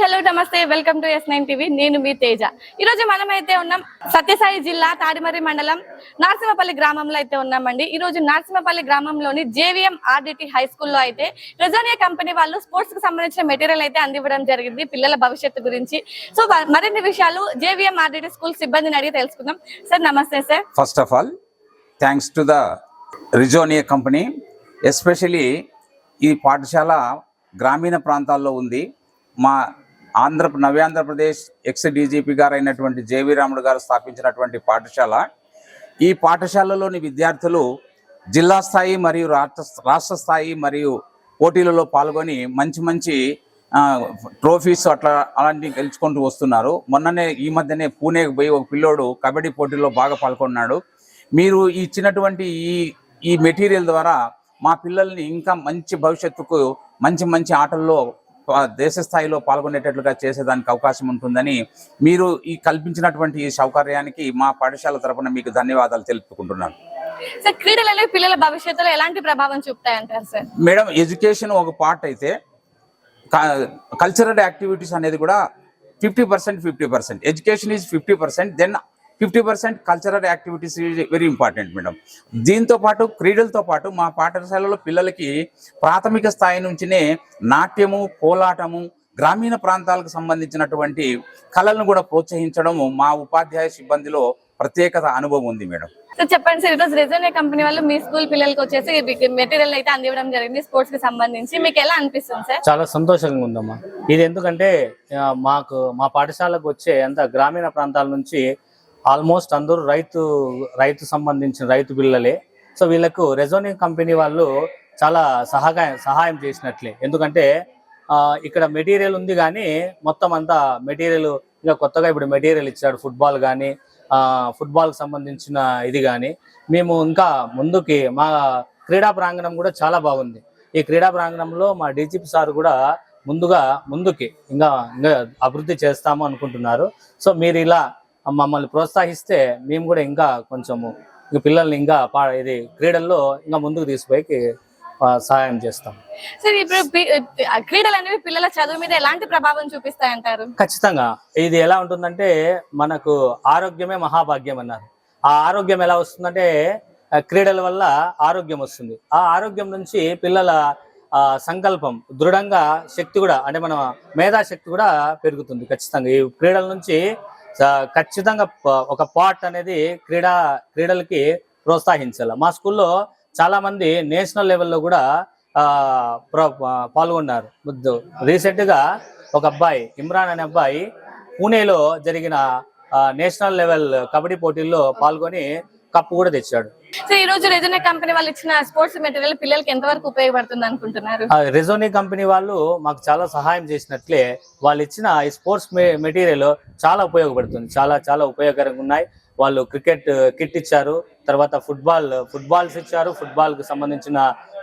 Hello నమస్తే welcome to S9 TV నేను మీ తేజ। ఈ రోజు మనమైతే ఉన్నాం సత్యసాయి జిల్లా తాడిమర్రి మండలం నరసింహపల్లి గ్రామంలో అయితే ఉన్నామండి। ఈ రోజు నరసింహపల్లి గ్రామంలోని JVM RDT హై స్కూల్లో అయితే రెజోనియా కంపెనీ వాళ్ళు స్పోర్ట్స్ కి సంబంధించిన మెటీరియల్ అయితే అందివ్వడం జరిగింది పిల్లల భవిష్యత్తు గురించి। సో మరిన్ని విషయాలు JVM RDT స్కూల్ సిబ్బందిని అడిగి తెలుసుకుందాం। సార్ నమస్తే sir. First of all thanks to the Resonia company, especially ఈ పాఠశాల గ్రామీణ ప్రాంతాల్లో ఉంది। మా నవ్యాంధ్రప్రదేశ్ ఎక్స్ డీజీపీ గారు అయినటువంటి జేవి రాముడు గారు స్థాపించినటువంటి పాఠశాల। ఈ పాఠశాలలోని విద్యార్థులు జిల్లా స్థాయి మరియు రాష్ట్ర స్థాయి మరియు పోటీలలో పాల్గొని మంచి ట్రోఫీస్ అలాంటివి గెలుచుకుంటూ వస్తున్నారు। ఈ మధ్యనే పూణేకి పోయి ఒక పిల్లోడు కబడ్డీ పోటీలో బాగా పాల్గొన్నాడు। మీరు ఇచ్చినటువంటి ఈ మెటీరియల్ ద్వారా మా పిల్లల్ని ఇంకా మంచి భవిష్యత్తుకు మంచి ఆటల్లో దేశ స్థాయిలో పాల్గొనేటట్లుగా చేసేదానికి అవకాశం ఉంటుందని మీరు కల్పించినటువంటి ఈ సౌకర్యానికి మా పాఠశాల తరపున మీకు ధన్యవాదాలు తెలుపుకుంటున్నాను। సార్ క్రీడలు అనేవి పిల్లల భవిష్యత్తులో ఎలాంటి ప్రభావం చూపుతాయంటారు సార్? మేడం, ఎడ్యుకేషన్ ఒక పార్ట్ అయితే కల్చరల్ యాక్టివిటీస్ అనేది కూడా 50% education is 50%, then 50% cultural activities is very important madam. దీంతో పాటు క్రీడలతో పాటు మా పాఠశాలలో పిల్లలకి ప్రాథమిక స్థాయి నుంచినే నాట్యము, కోలాటము, గ్రామీణ ప్రాంతాలకు సంబంధించినటువంటి కళలను కూడా ప్రోత్సహించడము మా ఉపాధ్యాయ సిబ్బందిలో ప్రత్యేకత అనుభవం ఉంది మేడం। సార్ చెప్పండి సార్, ఈరోజు రెజోనియా కంపెనీ వాళ్ళు మీ స్కూల్ పిల్లలకి వచ్చేసి మెటీరియల్ అయితే అందివ్వడం జరిగింది స్పోర్ట్స్ కి సంబంధించి, మీకు ఎలా అనిపిస్తుంది సార్? చాలా సంతోషంగా ఉందమ్మా। ఇది ఎందుకంటే మా పాఠశాలకు వచ్చే అంత గ్రామీణ ప్రాంతాల నుంచి ఆల్మోస్ట్ అందరూ రైతు సంబంధించిన రైతు పిల్లలే। సో వీళ్ళకు రెజోనియా కంపెనీ వాళ్ళు చాలా సహాయం చేసినట్లే। ఎందుకంటే ఇక్కడ మెటీరియల్ ఉంది కానీ మొత్తం అంతా మెటీరియల్ ఇంకా కొత్తగా ఇప్పుడు మెటీరియల్ ఇచ్చాడు, ఫుట్బాల్ కానీ ఫుట్బాల్కి సంబంధించిన ఇది కానీ మేము ఇంకా ముందుకి మా క్రీడా ప్రాంగణం కూడా చాలా బాగుంది। ఈ క్రీడా ప్రాంగణంలో మా డీజీపీ సార్ కూడా ముందుకి ఇంకా అభివృద్ధి చేస్తాము అనుకుంటున్నారు। సో మీరు ఇలా మమ్మల్ని ప్రోత్సహిస్తే మేము కూడా ఇంకా కొంచెము పిల్లల్ని ఇంకా ఇది క్రీడల్లో ఇంకా ముందుకు తీసుకుపోయి సహాయం చేస్తాం। సార్ ఇప్పుడు క్రీడలు అనేవి పిల్లల చదువు మీద ఎలాంటి ప్రభావం చూపిస్తాయంటారు? ఖచ్చితంగా ఇది ఎలా ఉంటుందంటే మనకు ఆరోగ్యమే మహాభాగ్యం అన్నారు। ఆ ఆరోగ్యం ఎలా వస్తుందంటే క్రీడల వల్ల ఆరోగ్యం వస్తుంది। ఆ ఆరోగ్యం నుంచి పిల్లల సంకల్పం దృఢంగా శక్తి కూడా అంటే మన మేధాశక్తి కూడా పెరుగుతుంది। ఖచ్చితంగా ఈ క్రీడల నుంచి ఖచ్చితంగా ఒక పార్ట్ అనేది క్రీడలకి ప్రోత్సహించాలి। మా స్కూల్లో చాలా మంది నేషనల్ లెవెల్లో కూడా పాల్గొన్నారు। రీసెంట్ గా ఒక అబ్బాయి ఇమ్రాన్ అనే అబ్బాయి పూణేలో జరిగిన నేషనల్ లెవెల్ కబడ్డీ పోటీల్లో పాల్గొని కప్పు కూడా తెచ్చాడు। సో ఈ రోజు రెజోనియా కంపెనీ వాళ్ళు ఇచ్చిన స్పోర్ట్స్ మెటీరియల్ పిల్లలకి ఎంతవరకు ఉపయోగపడుతుంది అనుకుంటున్నారు? రెజోనియా కంపెనీ వాళ్ళు మాకు చాలా సహాయం చేసినట్లే వాళ్ళు ఇచ్చిన ఈ స్పోర్ట్స్ మెటీరియల్ చాలా ఉపయోగపడుతుంది, చాలా ఉపయోగకరంగా ఉన్నాయి। వాళ్ళు క్రికెట్ కిట్ ఇచ్చారు, తర్వాత ఫుట్బాల్స్ ఇచ్చారు, ఫుట్బాల్ కి సంబంధించిన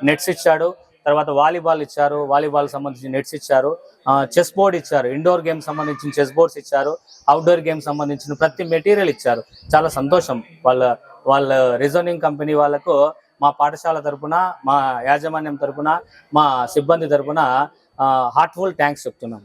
నెట్స్ ఇచ్చాడు, తర్వాత వాలీబాల్ ఇచ్చారు, వాలీబాల్ సంబంధించిన నెట్స్ ఇచ్చారు, చెస్ బోర్డ్ ఇచ్చారు, ఇండోర్ గేమ్ సంబంధించిన చెస్ బోర్డ్స్ ఇచ్చారు, అవుట్డోర్ గేమ్ సంబంధించిన ప్రతి మెటీరియల్ ఇచ్చారు। చాలా సంతోషం వాళ్ళ రెజోనియా కంపెనీ వాళ్ళకు మా పాఠశాల తరపున, మా యాజమాన్యం తరపున, మా సిబ్బంది తరపున హార్ట్ఫుల్ థ్యాంక్స్ చెప్తున్నాం।